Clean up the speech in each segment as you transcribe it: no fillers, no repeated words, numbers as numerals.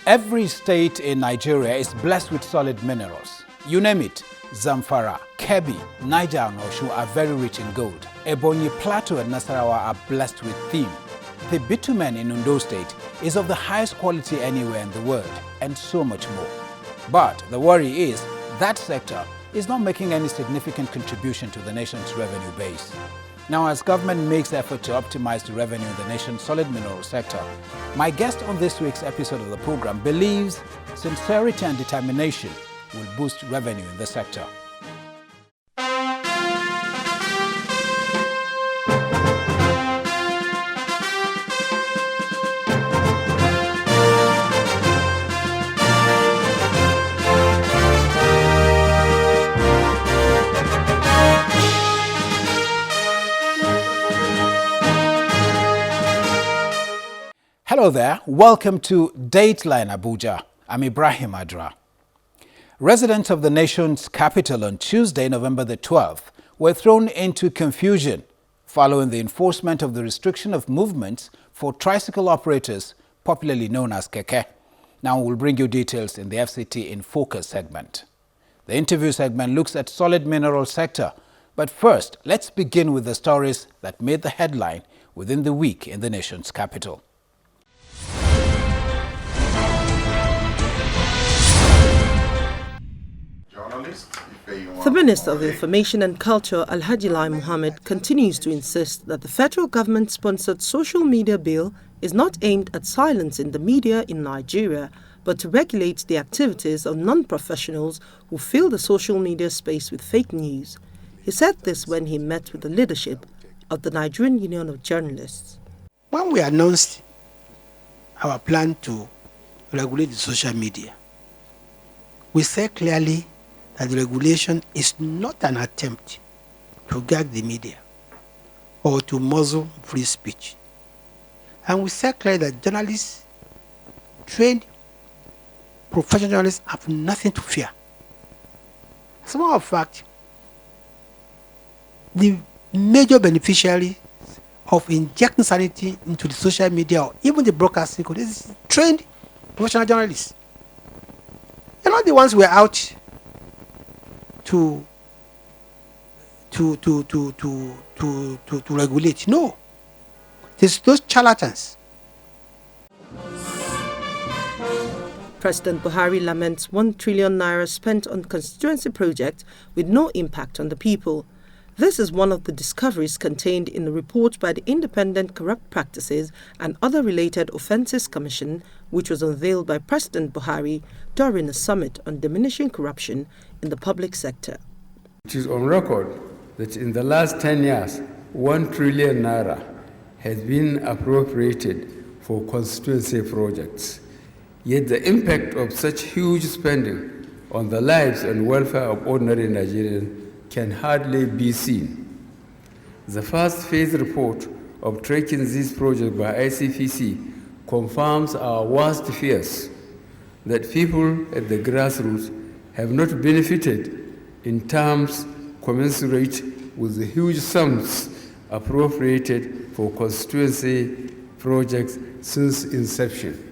Every state in Nigeria is blessed with solid minerals. You name it, Zamfara, Kebbi, Niger and Osun are very rich in gold. Ebonyi Plateau and Nasarawa are blessed with tin. The bitumen in Ondo State is of the highest quality anywhere in the world, and so much more. But the worry is that sector is not making any significant contribution to the nation's revenue base. Now, as government makes effort to optimize the revenue in the nation's solid mineral sector, my guest on this week's episode of the program believes sincerity and determination will boost revenue in the sector. Hello there, welcome to Dateline Abuja. I'm Ibrahim Adra. Residents of the nation's capital on Tuesday, November the 12th, were thrown into confusion following the enforcement of the restriction of movements for tricycle operators, popularly known as keke. Now we'll bring you details in the FCT in Focus segment. The interview segment looks at solid mineral sector, but first, let's begin with the stories that made the headline within the week in the nation's capital. The Minister of Information and Culture, Alhaji Lai Mohammed, continues to insist that the federal government-sponsored social media bill is not aimed at silencing the media in Nigeria, but to regulate the activities of non-professionals who fill the social media space with fake news. He said this when he met with the leadership of the Nigerian Union of Journalists. When we announced our plan to regulate the social media, we said clearly that the regulation is not an attempt to gag the media or to muzzle free speech. And we said clearly that journalists, trained professional journalists, have nothing to fear. As a matter of fact, the major beneficiary of injecting sanity into the social media or even the broadcasting code is trained professional journalists. They're not the ones who are out to regulate. No. It's those charlatans. President Buhari laments 1 trillion naira spent on constituency projects with no impact on the people. This is one of the discoveries contained in the report by the Independent Corrupt Practices and Other Related Offences Commission, which was unveiled by President Buhari during a summit on diminishing corruption in the public sector. It is on record that in the last 10 years, 1 trillion naira has been appropriated for constituency projects. Yet the impact of such huge spending on the lives and welfare of ordinary Nigerians can hardly be seen. The first phase report of tracking these projects by ICPC confirms our worst fears that people at the grassroots have not benefited in terms commensurate with the huge sums appropriated for constituency projects since inception.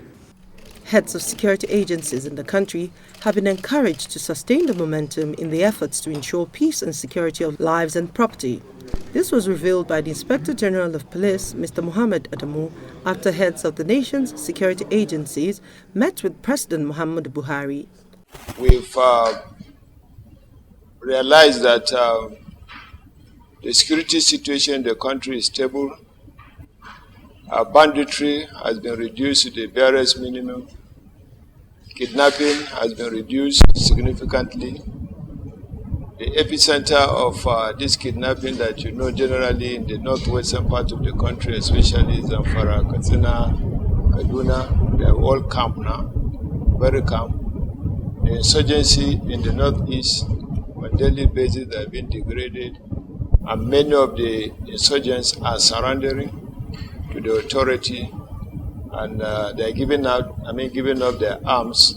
Heads of security agencies in the country have been encouraged to sustain the momentum in the efforts to ensure peace and security of lives and property. This was revealed by the Inspector General of Police, Mr. Mohammed Adamu, after heads of the nation's security agencies met with President Muhammadu Buhari. We've realized that the security situation in the country is stable. Our banditry has been reduced to the barest minimum. Kidnapping has been reduced significantly. The epicenter of this kidnapping that you know generally in the northwestern part of the country, especially Zamfara, Katsina, Kaduna, they are all camp now, very camp. The insurgency in the northeast on a daily basis have been degraded, and many of the insurgents are surrendering to the authority, and they're giving up their arms.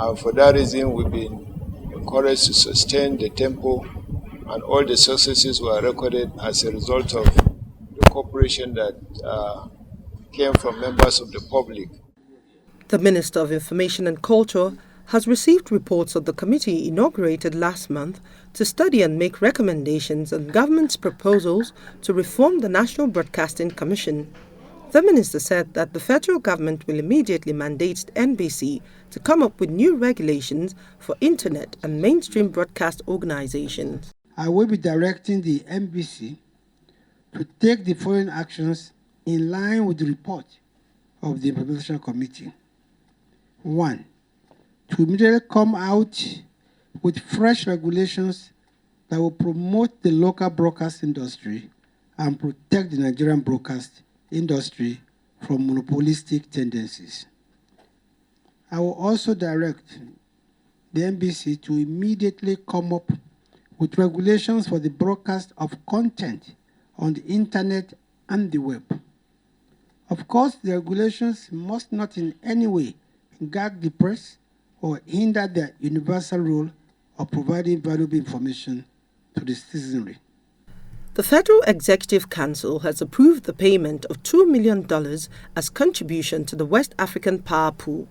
And for that reason, we've been encouraged to sustain the tempo, and all the successes were recorded as a result of the cooperation that came from members of the public. The Minister of Information and Culture has received reports of the committee inaugurated last month to study and make recommendations on government's proposals to reform the National Broadcasting Commission. The minister said that the federal government will immediately mandate NBC to come up with new regulations for internet and mainstream broadcast organizations. I will be directing the NBC to take the following actions in line with the report of the Implementation Committee. 1. To immediately come out with fresh regulations that will promote the local broadcast industry and protect the Nigerian broadcast industry from monopolistic tendencies. I will also direct the NBC to immediately come up with regulations for the broadcast of content on the internet and the web. Of course, the regulations must not in any way gag the press or hinder their universal role of providing valuable information to the citizenry. The Federal Executive Council has approved the payment of $2 million as contribution to the West African Power Pool.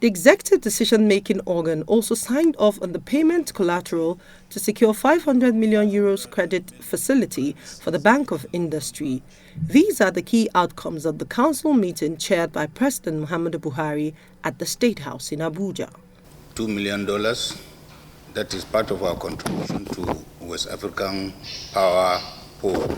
The executive decision-making organ also signed off on the payment collateral to secure €500 million credit facility for the Bank of Industry. These are the key outcomes of the council meeting chaired by President Muhammadu Buhari at the State House in Abuja. $2 million, that is part of our contribution to West African Power Pool,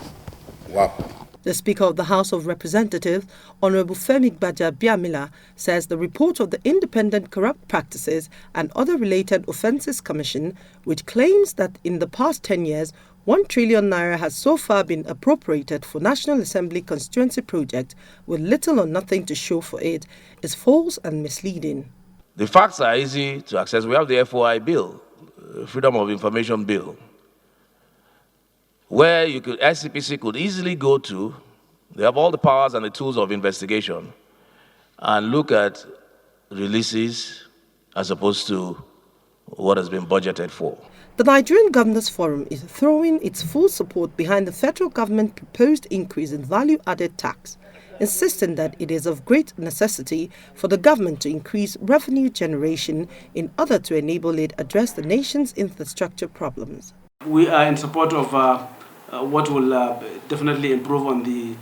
WAP. The Speaker of the House of Representatives, Honorable Femi Gbajabiamila, says the report of the Independent Corrupt Practices and Other Related Offences Commission, which claims that in the past 10 years, 1 trillion naira has so far been appropriated for National Assembly constituency projects with little or nothing to show for it, is false and misleading. The facts are easy to access. We have the FOI bill, Freedom of Information Bill, where ICPC could easily go to. They have all the powers and the tools of investigation and look at releases as opposed to what has been budgeted for. The Nigerian Governors Forum is throwing its full support behind the federal government's proposed increase in value-added tax, insisting that it is of great necessity for the government to increase revenue generation in order to enable it address the nation's infrastructure problems. We are in support of what will definitely improve on the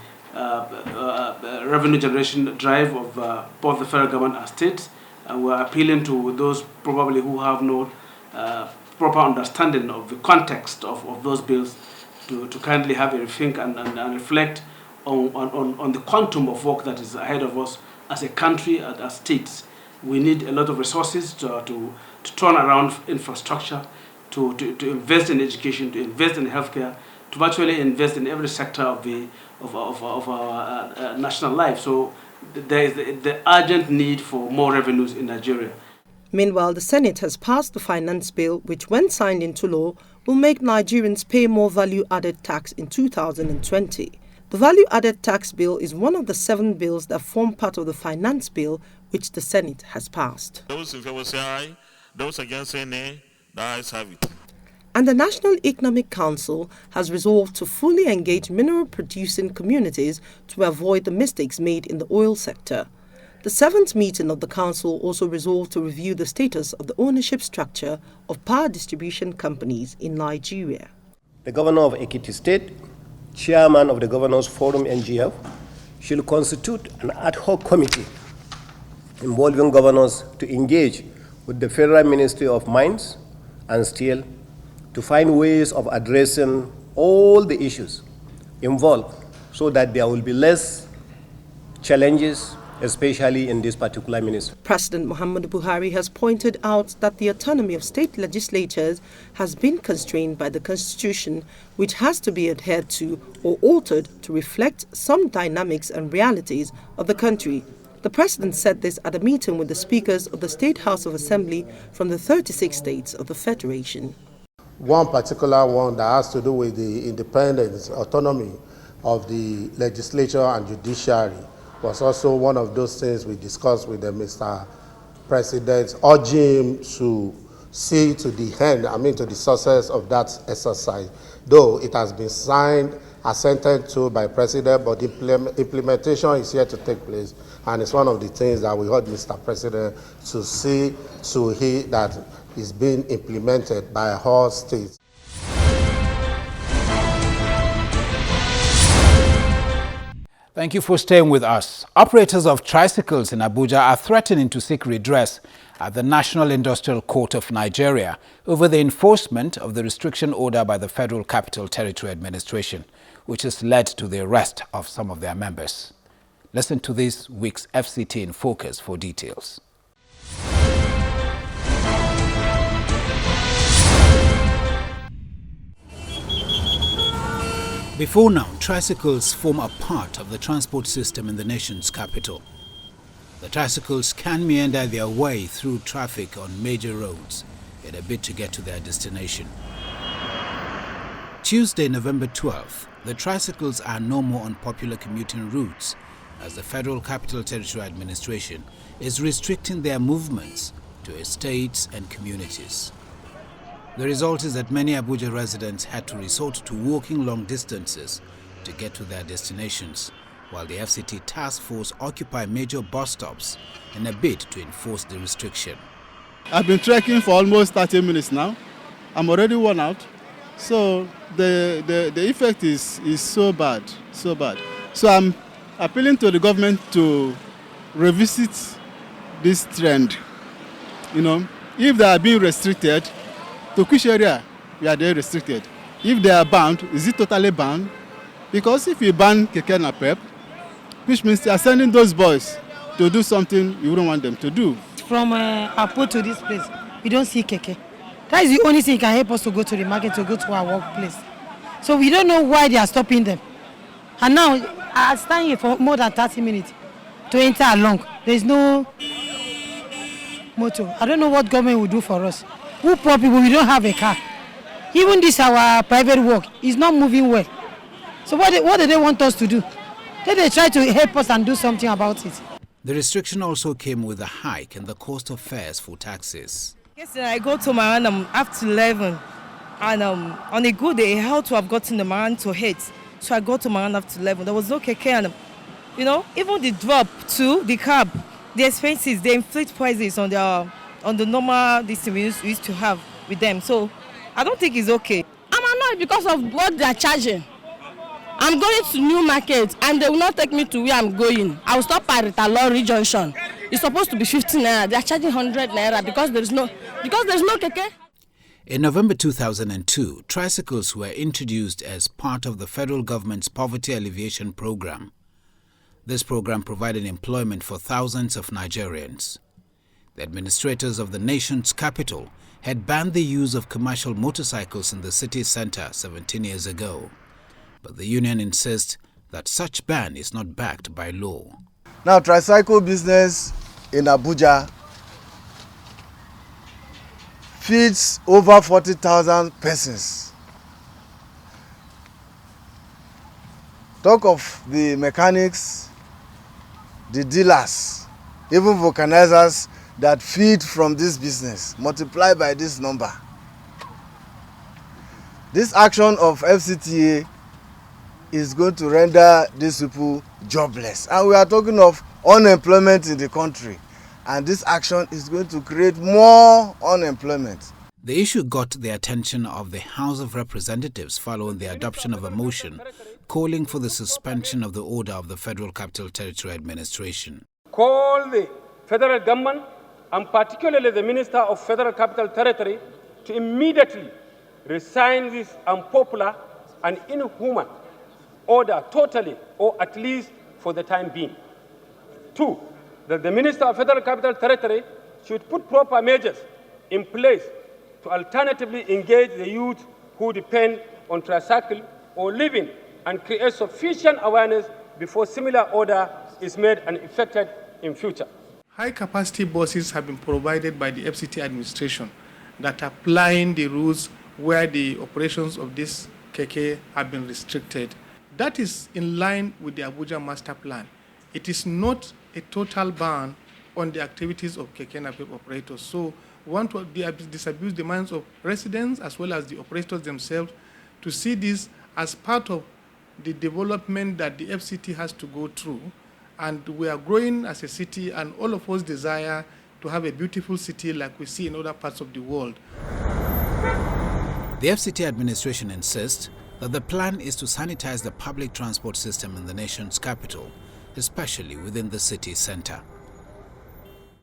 revenue generation drive of both the federal government and states. And we're appealing to those probably who have no proper understanding of the context of those bills to kindly have a rethink and reflect on the quantum of work that is ahead of us as a country, as states. We need a lot of resources to turn around infrastructure, to invest in education, to invest in healthcare, to virtually invest in every sector of our national life. So there is the urgent need for more revenues in Nigeria. Meanwhile, the Senate has passed the finance bill, which when signed into law, will make Nigerians pay more value-added tax in 2020. The value-added tax bill is one of the 7 bills that form part of the finance bill, which the Senate has passed. Those in favor say aye, those against say nay, the ayes have it. And the National Economic Council has resolved to fully engage mineral-producing communities to avoid the mistakes made in the oil sector. The 7th meeting of the Council also resolved to review the status of the ownership structure of power distribution companies in Nigeria. The Governor of Ekiti State, Chairman of the Governors Forum NGF, should constitute an ad hoc committee involving governors to engage with the Federal Ministry of Mines and Steel to find ways of addressing all the issues involved so that there will be less challenges, especially in this particular ministry. President Muhammadu Buhari has pointed out that the autonomy of state legislatures has been constrained by the Constitution, which has to be adhered to or altered to reflect some dynamics and realities of the country. The President said this at a meeting with the speakers of the State House of Assembly from the 36 states of the Federation. One particular one that has to do with the independence, autonomy of the legislature and judiciary was also one of those things we discussed with the Mr. President, urging him to see to the end, to the success of that exercise. Though it has been signed assented to by President, but implementation is yet to take place. And it's one of the things that we heard Mr. President to see to he that is being implemented by all states. Thank you for staying with us. Operators of tricycles in Abuja are threatening to seek redress at the National Industrial Court of Nigeria over the enforcement of the restriction order by the Federal Capital Territory Administration, which has led to the arrest of some of their members. Listen to this week's FCT in Focus for details. Before now, tricycles form a part of the transport system in the nation's capital. The tricycles can meander their way through traffic on major roads in a bid to get to their destination. Tuesday, November 12th, the tricycles are no more on popular commuting routes as the Federal Capital Territory Administration is restricting their movements to estates and communities. The result is that many Abuja residents had to resort to walking long distances to get to their destinations, while the FCT task force occupy major bus stops in a bid to enforce the restriction. I've been trekking for almost 30 minutes now. I'm already worn out. So the effect is so bad, so bad. So I'm appealing to the government to revisit this trend. You know, if they are being restricted, to which area are they restricted? If they are banned, is it totally banned? Because if you ban keke and pep, which means you are sending those boys to do something you wouldn't want them to do. From Apo to this place, we don't see keke. That is the only thing that can help us to go to the market, to go to our workplace. So we don't know why they are stopping them. And now, I stand here for more than 30 minutes to enter along. There is no motor. I don't know what government will do for us. We poor people, we don't have a car. Even this, our private work, is not moving well. So what do they want us to do? They try to help us and do something about it. The restriction also came with a hike in the cost of fares for taxis. Yes, I go to Maran after 11, and on a good day, I had to have gotten the Maran to 8. So I go to Maran after 11. There was no keke, and even the drop to the cab, the expenses, they inflict prices on the normal distance we used to have with them. So I don't think it's okay. I'm annoyed because of what they're charging. I'm going to New Market and they will not take me to where I'm going. I will stop at Italori Junction. It's supposed to be 15 naira. They're charging 100 naira because there's no keke. In November 2002, tricycles were introduced as part of the federal government's poverty alleviation program. This program provided employment for thousands of Nigerians. The administrators of the nation's capital had banned the use of commercial motorcycles in the city center 17 years ago. But the union insists that such ban is not backed by law. Now, tricycle business in Abuja feeds over 40,000 persons. Talk of the mechanics, the dealers, even vulcanizers that feed from this business, multiply by this number. This action of FCTA is going to render these people jobless. And we are talking of unemployment in the country. And this action is going to create more unemployment. The issue got the attention of the House of Representatives following the adoption of a motion calling for the suspension of the order of the Federal Capital Territory Administration. Call the federal government and particularly the Minister of Federal Capital Territory to immediately resign this unpopular and inhuman order totally, or at least for the time being. 2, that the Minister of Federal Capital Territory should put proper measures in place to alternatively engage the youth who depend on tricycle or living and create sufficient awareness before similar order is made and effected in future. High-capacity buses have been provided by the FCT administration that are applying the rules where the operations of this keke have been restricted. That is in line with the Abuja master plan. It is not a total ban on the activities of keke and pep operators. So we want to disabuse the minds of residents as well as the operators themselves to see this as part of the development that the FCT has to go through. And we are growing as a city, and all of us desire to have a beautiful city like we see in other parts of the world. The FCT administration insists that the plan is to sanitize the public transport system in the nation's capital, especially within the city center.